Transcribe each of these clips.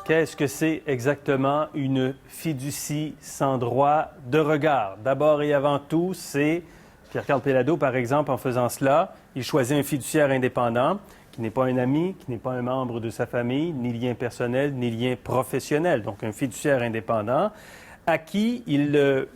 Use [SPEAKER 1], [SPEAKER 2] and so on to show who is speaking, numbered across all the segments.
[SPEAKER 1] Qu'est-ce que c'est exactement une fiducie sans droit de regard? D'abord et avant tout, c'est Pierre-Carl Péladeau, par exemple, en faisant cela, il choisit un fiduciaire indépendant qui n'est pas un ami, qui n'est pas un membre de sa famille, ni lien personnel, ni lien professionnel. Donc, un fiduciaire indépendant à qui il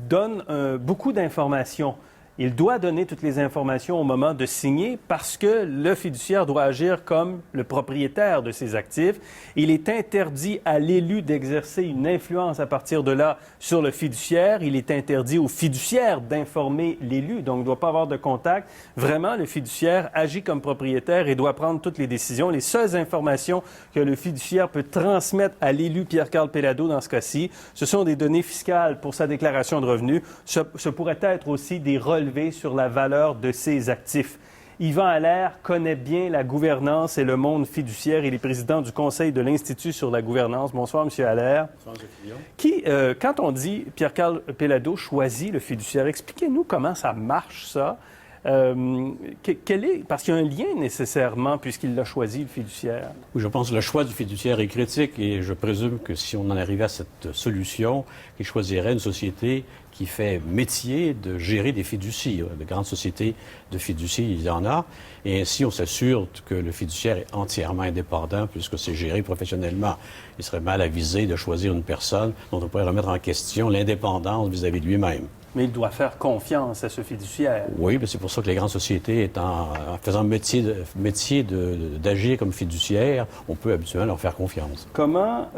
[SPEAKER 1] donne beaucoup d'informations. Il doit donner toutes les informations au moment de signer parce que le fiduciaire doit agir comme le propriétaire de ses actifs. Il est interdit à l'élu d'exercer une influence à partir de là sur le fiduciaire. Il est interdit au fiduciaire d'informer l'élu, donc il ne doit pas avoir de contact. Vraiment, le fiduciaire agit comme propriétaire et doit prendre toutes les décisions. Les seules informations que le fiduciaire peut transmettre à l'élu Pierre-Carl Péladeau dans ce cas-ci, ce sont des données fiscales pour sa déclaration de revenus. Ce pourrait être aussi des relevés sur la valeur de ses actifs. Yvan Allaire connaît bien la gouvernance et le monde fiduciaire. Il est président du Conseil de l'Institut sur la gouvernance. Bonsoir, M. Allaire.
[SPEAKER 2] Bonsoir, M.
[SPEAKER 1] Fillon. Quand on dit Pierre-Carl Péladeau choisit le fiduciaire, expliquez-nous comment ça marche, ça. Parce qu'il y a un lien nécessairement, puisqu'il l'a choisi, le fiduciaire.
[SPEAKER 2] Oui, je pense que le choix du fiduciaire est critique et je présume que si on en arrivait à cette solution, il choisirait une société qui fait métier de gérer des fiducies. De grandes sociétés de fiducies, il y en a. Et ainsi, on s'assure que le fiduciaire est entièrement indépendant puisque c'est géré professionnellement. Il serait mal avisé de choisir une personne dont on pourrait remettre en question l'indépendance vis-à-vis de lui-même.
[SPEAKER 1] Mais il doit faire confiance à ce fiduciaire.
[SPEAKER 2] Oui, mais c'est pour ça que les grandes sociétés, en faisant métier d'agir comme fiduciaire, on peut habituellement leur faire confiance.
[SPEAKER 1] Comment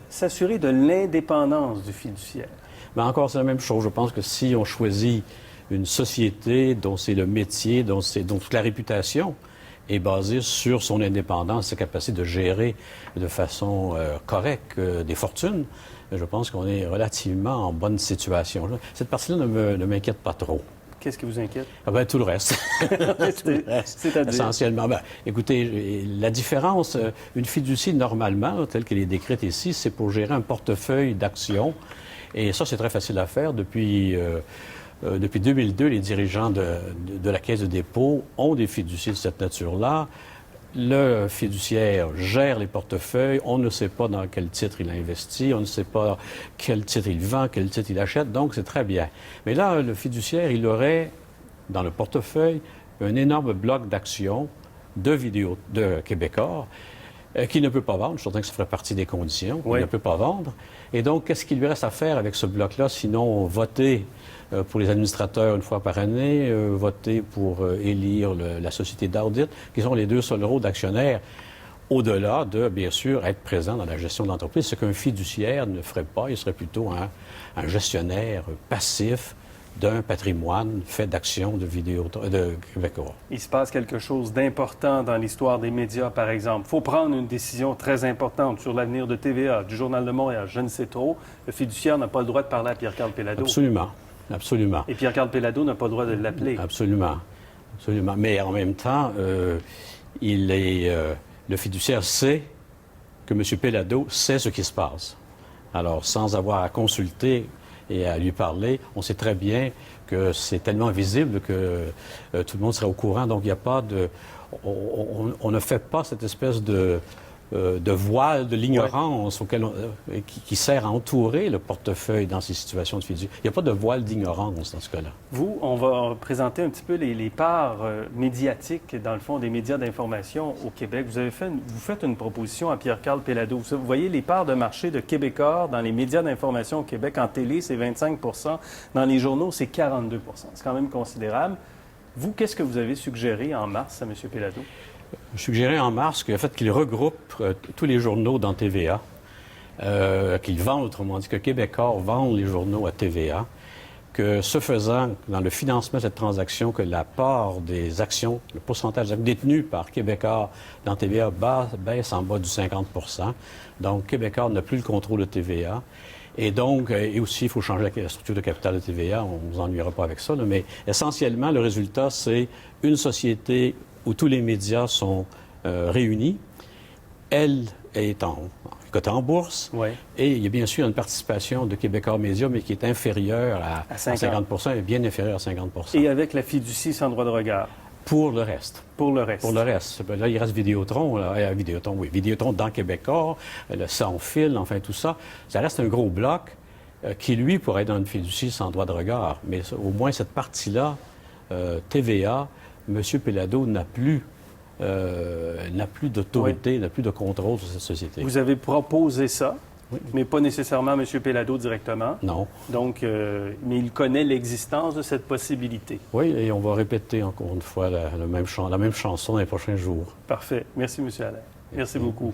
[SPEAKER 1] s'assurer de l'indépendance du fiduciaire?
[SPEAKER 2] Mais encore, c'est la même chose. Je pense que si on choisit une société dont c'est le métier, dont toute la réputation est basée sur son indépendance, sa capacité de gérer de façon correcte des fortunes, je pense qu'on est relativement en bonne situation. Cette partie-là ne m'inquiète pas trop.
[SPEAKER 1] Qu'est-ce qui vous inquiète?
[SPEAKER 2] Tout le reste.
[SPEAKER 1] C'est-à-dire?
[SPEAKER 2] Essentiellement. Écoutez, la différence, une fiducie, normalement, telle qu'elle est décrite ici, c'est pour gérer un portefeuille d'actions. Et ça, c'est très facile à faire. Depuis 2002, les dirigeants de la Caisse de dépôt ont des fiducies de cette nature-là. Le fiduciaire gère les portefeuilles. On ne sait pas dans quel titre il a investi. On ne sait pas quel titre il vend, quel titre il achète. Donc, c'est très bien. Mais là, le fiduciaire, il aurait dans le portefeuille un énorme bloc d'actions de Québecor qui ne peut pas vendre. Je suis certain que ça ferait partie des conditions.
[SPEAKER 1] Oui.
[SPEAKER 2] Il ne peut pas vendre. Et donc, qu'est-ce qu'il lui reste à faire avec ce bloc-là, sinon voter pour les administrateurs une fois par année, voter pour élire la société d'audit, qui sont les deux seuls rôles d'actionnaires, au-delà de, bien sûr, être présent dans la gestion de l'entreprise, ce qu'un fiduciaire ne ferait pas. Il serait plutôt un gestionnaire passif d'un patrimoine fait d'actions de Québecor.
[SPEAKER 1] Il se passe quelque chose d'important dans l'histoire des médias, par exemple. Il faut prendre une décision très importante sur l'avenir de TVA, du Journal de Montréal, je ne sais trop. Le fiduciaire n'a pas le droit de parler à Pierre-Carl Péladeau.
[SPEAKER 2] Absolument. Absolument.
[SPEAKER 1] Et Pierre-Carl Péladeau n'a pas le droit de l'appeler.
[SPEAKER 2] Absolument. Absolument. Mais en même temps, le fiduciaire sait que M. Péladeau sait ce qui se passe. Alors, sans avoir à consulter et à lui parler, on sait très bien que c'est tellement visible que tout le monde sera au courant. Donc, il n'y a pas de... On ne fait pas cette espèce de voile de l'ignorance qui sert à entourer le portefeuille dans ces situations de fiducie. Il n'y a pas de voile d'ignorance dans ce cas-là.
[SPEAKER 1] Vous, on va présenter un petit peu les parts médiatiques, dans le fond, des médias d'information au Québec. Vous faites une proposition à Pierre-Carl Péladeau. Vous voyez les parts de marché de Québecor dans les médias d'information au Québec. En télé, c'est 25 %. Dans les journaux, c'est 42 %. C'est quand même considérable. Vous, qu'est-ce que vous avez suggéré en mars à M. Péladeau?
[SPEAKER 2] Je suggérais en mars qu'il regroupe tous les journaux dans TVA, qu'il vende, autrement dit, que Québecor vende les journaux à TVA, que ce faisant, dans le financement de cette transaction, que la part des actions, le pourcentage détenu par Québecor dans TVA baisse en bas du 50 %. Donc, Québecor n'a plus le contrôle de TVA. Et donc, et aussi, il faut changer la structure de capital de TVA. On ne vous ennuiera pas avec ça, là, mais essentiellement, le résultat, c'est une société où tous les médias sont réunis. Elle est cotée en bourse.
[SPEAKER 1] Oui.
[SPEAKER 2] Et il y a bien sûr une participation de Québecor Média, mais qui est inférieure à 50 % et bien inférieure à 50 %.
[SPEAKER 1] Et avec la fiducie sans droit de regard.
[SPEAKER 2] pour le reste.
[SPEAKER 1] Pour le reste.
[SPEAKER 2] Pour le reste. Ben là, il reste Vidéotron. Là. Vidéotron, oui. Vidéotron dans Québecor, le sans fil, enfin tout ça. Ça reste un gros bloc qui, lui, pourrait être dans une fiducie sans droit de regard. Mais au moins, cette partie-là, TVA, M. Péladeau n'a plus d'autorité, n'a plus de contrôle sur cette société.
[SPEAKER 1] Vous avez proposé ça,
[SPEAKER 2] oui.
[SPEAKER 1] mais pas nécessairement M. Péladeau directement.
[SPEAKER 2] Non.
[SPEAKER 1] Donc, mais il connaît l'existence de cette possibilité.
[SPEAKER 2] Oui, et on va répéter encore une fois la même chanson dans les prochains jours.
[SPEAKER 1] Parfait. Merci, M. Allaire. Merci beaucoup.